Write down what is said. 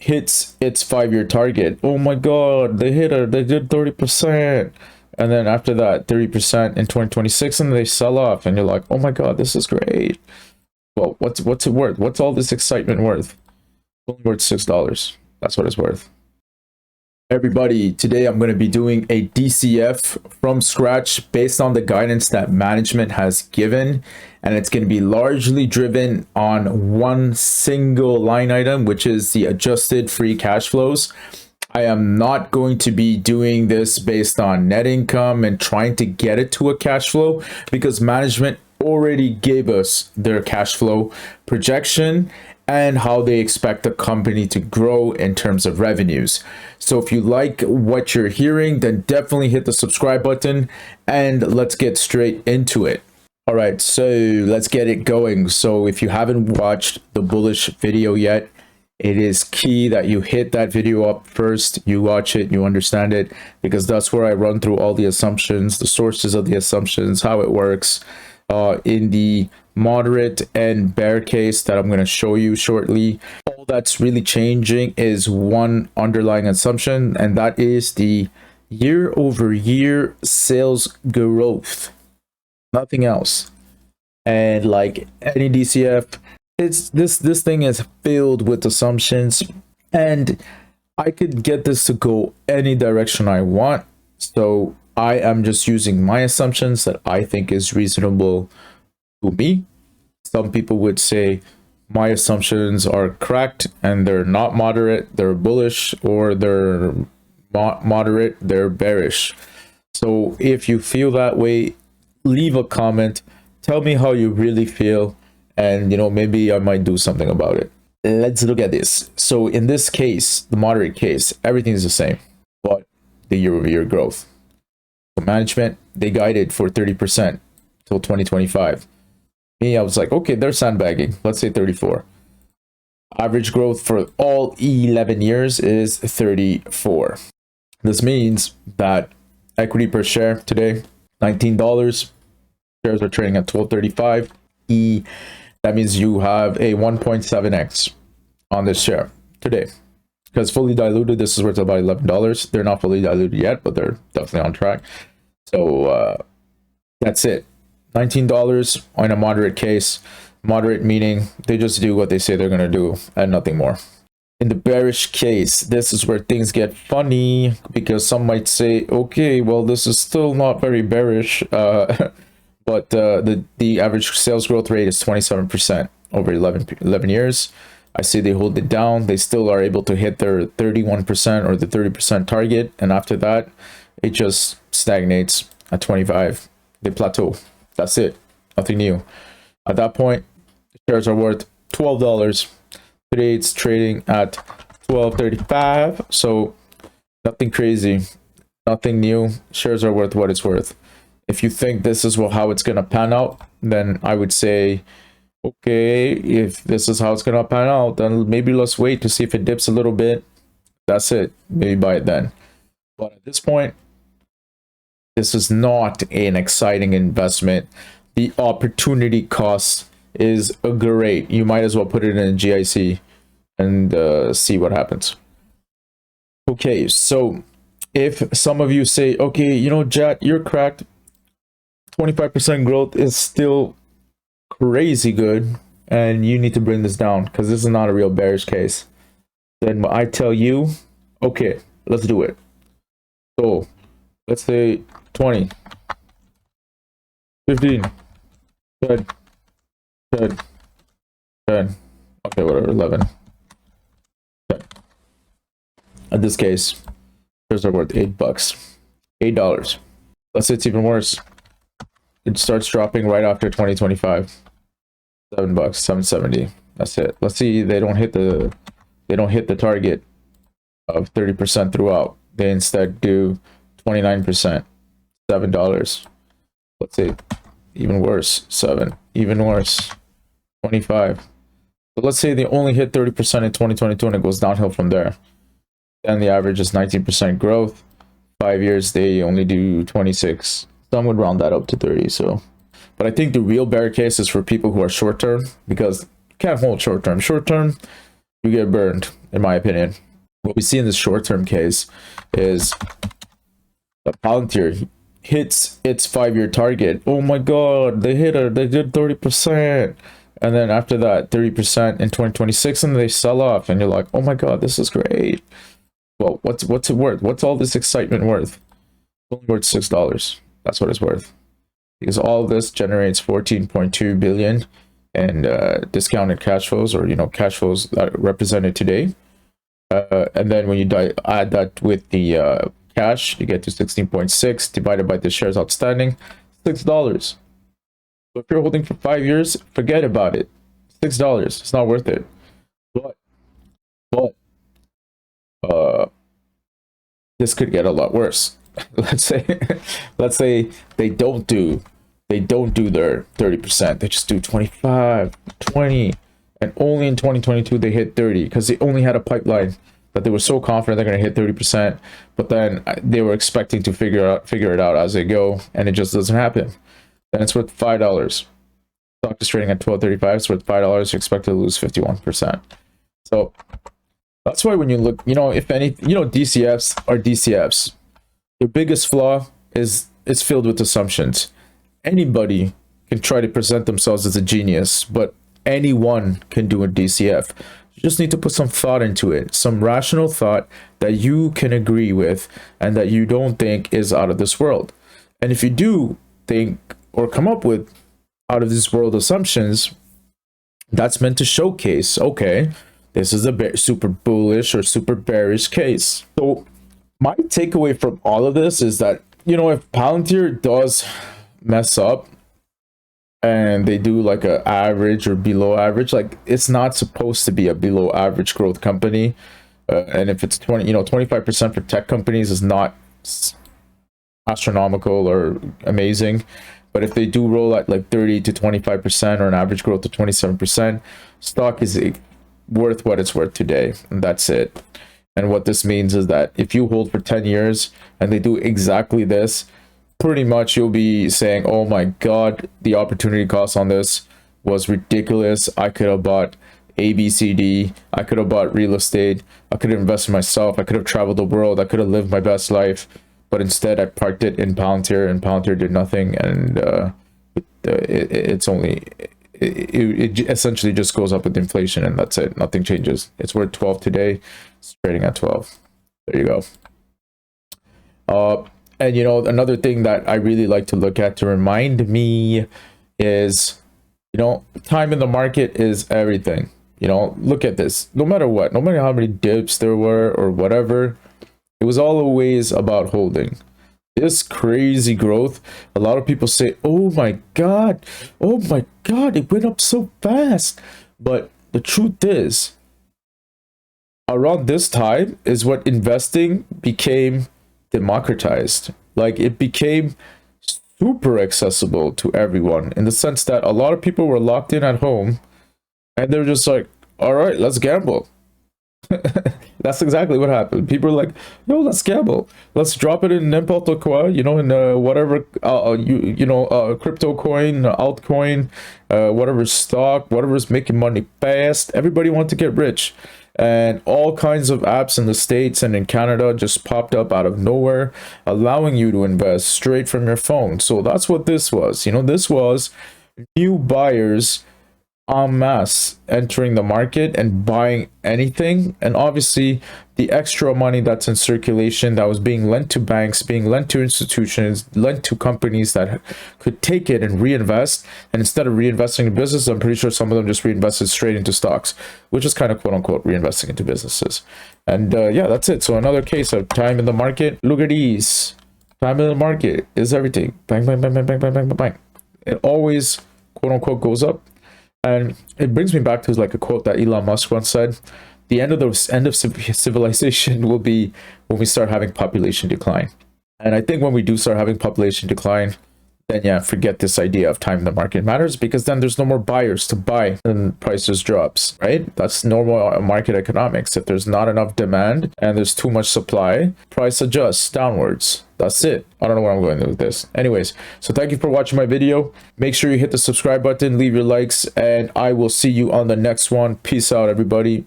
hits its 5-year target. Oh my god, they hit it, they did 30%. And then after that, 30% in 2026, and they sell off, and you're like, oh my god, this is great. Well, what's it worth? What's all this excitement worth? Only worth $6. That's what it's worth. Everybody, today I'm going to be doing a DCF from scratch based on the guidance that management has given, and it's going to be largely driven on one single line item, which is the adjusted free cash flows. I am not going to be doing this based on net income and trying to get it to a cash flow, because management already gave us their cash flow projection and how they expect the company to grow in terms of revenues. So if you like what you're hearing, then definitely hit the subscribe button and let's get straight into it. All right, so let's get it going. So if you haven't watched the bullish video yet, it is key that you hit that video up first, you watch it, you understand it, because that's where I run through all the assumptions, the sources of the assumptions, how it works in the moderate and bear case that I'm going to show you shortly. All that's really changing is one underlying assumption, and that is the year-over-year sales growth, nothing else. And like any DCF, it's this thing is filled with assumptions, and I could get this to go any direction I want. So I am just using my assumptions that I think is reasonable to me. Some people would say my assumptions are correct and they're not moderate, they're bullish, or they're moderate, they're bearish. So if you feel that way, leave a comment, tell me how you really feel, and maybe I might do something about it. Let's look at this. So in this case, the moderate case, everything is the same, but the year-over-year growth. So management, they guided for 30% till 2025. Me, I was like, okay, they're sandbagging. Let's say 34. Average growth for all 11 years is 34. This means that equity per share today, $19. Shares are trading at $12.35. That means you have a 1.7x on this share today. Because fully diluted, this is worth about $11. They're not fully diluted yet, but they're definitely on track. So that's it. $19 on a moderate case. Moderate meaning they just do what they say they're going to do and nothing more. In the bearish case, this is where things get funny, because some might say, okay, well, this is still not very bearish, but the average sales growth rate is 27% over 11 years. I say they hold it down. They still are able to hit their 31% or the 30% target, and after that, it just stagnates at 25. They plateau. That's it. Nothing new. At that point, the shares are worth $12. Today it's trading at $12.35. So nothing crazy, nothing new. Shares are worth what it's worth. If you think this is how it's going to pan out, then I would say, okay, if this is how it's going to pan out, then maybe let's wait to see if it dips a little bit. That's it. Maybe buy it then. But at this point, this is not an exciting investment. The opportunity cost is great. You might as well put it in a GIC and see what happens. Okay, so if some of you say, okay, Jat, you're cracked. 25% growth is still crazy good, and you need to bring this down because this is not a real bearish case. Then I tell you, okay, let's do it. So let's say 20, 15, 10, 10, 10, okay, whatever, 11. 10. In this case, shares are worth $8. $8. Let's say it's even worse. It starts dropping right after 2025. $7, $7.70. That's it. Let's see they don't hit the target of 30% throughout. They instead do 29%. $7. Let's say even worse, 7. Even worse, 25. So let's say they only hit 30% in 2022 and it goes downhill from there. Then the average is 19% growth. 5 years they only do 26. Some would round that up to 30. So, but I think the real bear case is for people who are short term, because you can't hold short term. Short term, you get burned, in my opinion. What we see in this short-term case is that Palantir hits its 5-year target. Oh my god, they hit it. They did 30%. And then after that, 30% in 2026, and they sell off. And you're like, oh my god, this is great. Well, what's it worth? What's all this excitement worth? It's only worth $6. That's what it's worth. Because all of this generates 14.2 billion in discounted cash flows, or cash flows that are represented today. And then when you add that with the cash, you get to 16.6 divided by the shares outstanding, $6. So if you're holding for 5 years, forget about it. $6. It's not worth it. But this could get a lot worse. let's say they don't do their 30%. They just do 25, 20, and only in 2022 they hit 30 because they only had a pipeline that they were so confident they're going to hit 30%, but then they were expecting to figure it out as they go, and it just doesn't happen. Then it's worth $5. Stock is trading at $12.35. It's worth $5. You're expected to lose 51%. So that's why when you look, if any, DCFs are DCFs. Their biggest flaw is it's filled with assumptions. Anybody can try to present themselves as a genius, but anyone can do a DCF. You just need to put some thought into it, some rational thought that you can agree with and that you don't think is out of this world. And if you do think or come up with out of this world assumptions, that's meant to showcase, okay, this is a super bullish or super bearish case. So my takeaway from all of this is that, if Palantir does mess up and they do like a average or below average, like it's not supposed to be a below average growth company. And if it's 25% for tech companies is not astronomical or amazing. But if they do roll at like 30 to 25% or an average growth of 27%, stock is worth what it's worth today. And that's it. And what this means is that if you hold for 10 years and they do exactly this, pretty much you'll be saying, oh my god, the opportunity cost on this was ridiculous. I could have bought ABCD. I could have bought real estate. I could have invested in myself. I could have traveled the world. I could have lived my best life. But instead I parked it in Palantir, and Palantir did nothing. And it essentially just goes up with inflation, and that's it. Nothing changes. It's worth 12 today. It's trading at 12. There you go. And another thing that I really like to look at to remind me is, time in the market is everything. Look at this. No matter what, no matter how many dips there were or whatever, it was always about holding. This crazy growth, a lot of people say, oh my god, it went up so fast. But the truth is, around this time is what investing became democratized. Like, it became super accessible to everyone, in the sense that a lot of people were locked in at home and they're just like, all right, let's gamble. That's exactly what happened. People are like, no, let's gamble. Let's drop it in n'importe quoi, in whatever, crypto coin, altcoin, whatever stock, whatever's making money fast. Everybody wants to get rich. And all kinds of apps in the States and in Canada just popped up out of nowhere, allowing you to invest straight from your phone. So that's what this was. This was new buyers en masse entering the market and buying anything. And obviously the extra money that's in circulation that was being lent to banks, being lent to institutions, lent to companies that could take it and reinvest. And instead of reinvesting in business, I'm pretty sure some of them just reinvested straight into stocks, which is kind of quote unquote reinvesting into businesses. And yeah, that's it. So another case of time in the market. Look at these. Time in the market is everything. Bang, bang, bang, bang, bang, bang, bang, bang. It always quote unquote goes up. And it brings me back to like a quote that Elon Musk once said: the end of civilization will be when we start having population decline. And I think when we do start having population decline, then yeah, forget this idea of time in the market matters, because then there's no more buyers to buy and prices drops, right? That's normal market economics. If there's not enough demand and there's too much supply, price adjusts downwards. That's it. I don't know where I'm going with this. Anyways, so thank you for watching my video. Make sure you hit the subscribe button, leave your likes, and I will see you on the next one. Peace out, everybody.